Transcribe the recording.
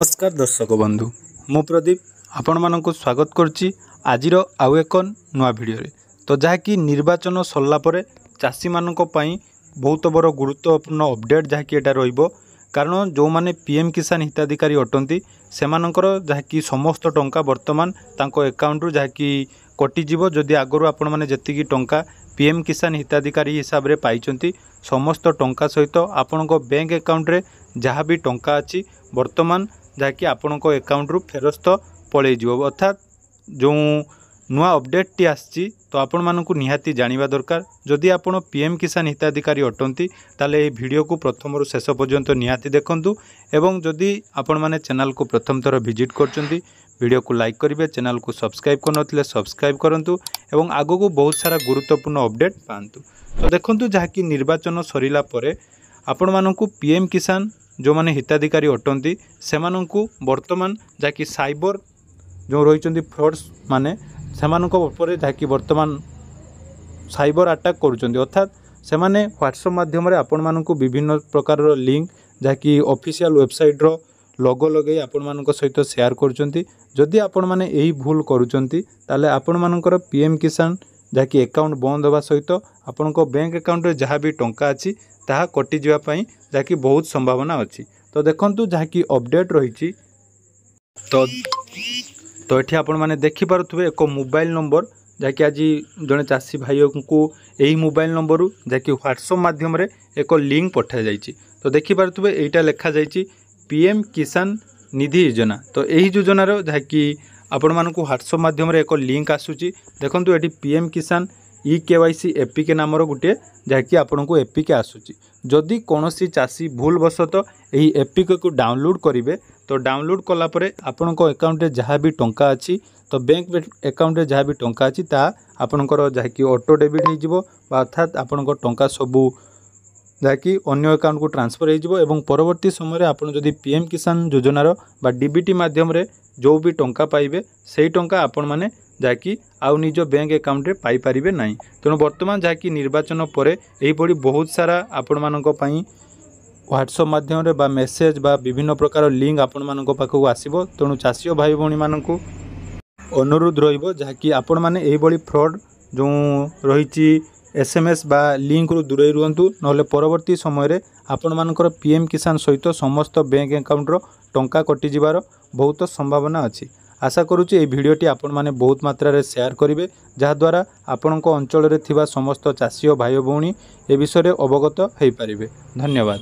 नमस्कार दर्शक बंधु मु प्रदीप आपण मानक स्वागत करुच्ची आजिर आउ एक नुआ भिडियो तो जहाँकि निर्वाचन सरला परे चाषी मानक पई बहुत बड़ गुरुत्वपूर्ण अपडेट जहाँकि एटा रहिबो कारण जो माने पीएम किसान हिताधिकारी अटंती सेमानकर जहाँकि समस्त टंका वर्तमान तांको अकाउंट रु जहाँकि कटिजिवो जदि आगरु आपण माने जतिकी टंका पीएम किसान हिताधिकारी हिसाब रे पाइचंती समस्त टंका सहित आपणको बैंक अकाउंट रे जहाँ भी टंका अछि वर्तमान जहाँकि आपणक अकाउंट रु फेरस्त पलि अर्थात जो नुआ अपडेट टी आसी तो आपण मानकु निहाती जानिबा दरकार जदि आपण पीएम किसान हिताधिकारी अटंती ताले ए वीडियो को प्रथम रु शेष पर्यंत निहाती देखंतु एवं जदि आपण माने चैनल को प्रथम थर विजिट करचंती वीडियो को लाइक करिवे चैनल को सब्सक्राइब करनथिले सब्सक्राइब करंतु एवं आगो को बहुत सारा गुरुत्वपूर्ण अपडेट पांतु। तो देखंतु जहाँकि निर्वाचन सरिला परे आपण मानकु पीएम किसान जो माने हिताधिकारी अटंती सेमानंकु वर्तमान जहाँकि साइबर जो रही फ्रड्स माने सेमानंक उपरे जहाँकि वर्तमान साइबर अटैक करुचंती अर्थात सेमाने व्हाट्सएप माध्यम आपण मानकु विभिन्न प्रकार लिंक जहाँकि ऑफिशियल वेबसाइट रो लोगो लगे आपण मानक सहित शेयर करुचंती जदि आपण माने एही भूल करुचंती ताले आपण मानकर पीएम किसान जहाँकि अकाउंट बंद होगा सहित आपणको बैंक अकाउंट रे जहाँ भी टंका अछि ताहा कटि जिवा पई जहाँकि बहुत संभावना अच्छी। तो देखंतु जहाँकि अपडेट रही तो ये आपण मैंने देखिपे एक मोबाइल नंबर जहाँकि आज जड़े चाषी भाई को यही मोबाइल नंबर जहाँकि व्हाट्सएप माध्यम रे एक लिंक पठा जाइए तो देखिपे यहीटा लिखा जाइए पीएम किसान निधि योजना तो यही योजनार जहाँकि आपण मानक व्हाट्सएप माध्यम रे एक लिंक आसूची देखंतु ये पीएम किसान KYC एपीके नामर गोटे जहाँकि आपण को एपीके आसूची जदि कौनसी चाषी भूलवशत यही एपीके को डाउनलोड करेंगे तो डाउनलोड कला परे आपण को अकाउंट रे जहाँ भी टंका अच्छी तो बैंक अकाउंट रे जहाँ भी टंका अच्छी ता आपणकर जहाँकि ऑटो डेबिट हो अर्थात आपण टंका सबू जहाँकि अन्य अकाउंट को ट्रांसफर हो परवर्ती समय आपन जदि पीएम किसान योजनार बा डीबीटी माध्यम रे जो भी टंका पाइबे सेही टंका आपण माने जहाँकि आउ निज बैंक अकाउंट रे पाई परिबे नाही तेणु वर्तमान जहाँकि निर्वाचन परे एही पड़ी बहुत सारा आपण मानक पई व्हाट्सएप माध्यम रे बा मेसेज बा विभिन्न प्रकार लिंक आपण मानक पाखु आसीबो तेणु चाषी भाई भौणी मानकु अनुरोध रहिबो जहाँकि आपण माने एही बड़ी फ्रॉड जो रहिछि एसएमएस बा लिंक रु दूरे रुहंतु नले परवर्ती समय रे आपण मानकर पीएम किसान सहित समस्त बैंक अकाउंट रो टंका कटि जिवार बहुत संभावना अछि। आशा करुच्ची ये भिडियोटी आपण माने बहुत मात्रा रे शेयर करेंगे जहाद्वारा आपण अंचल रे थिबा समस्त चाषी भाई भौणी ए विषय अवगत हो पारिबे। धन्यवाद।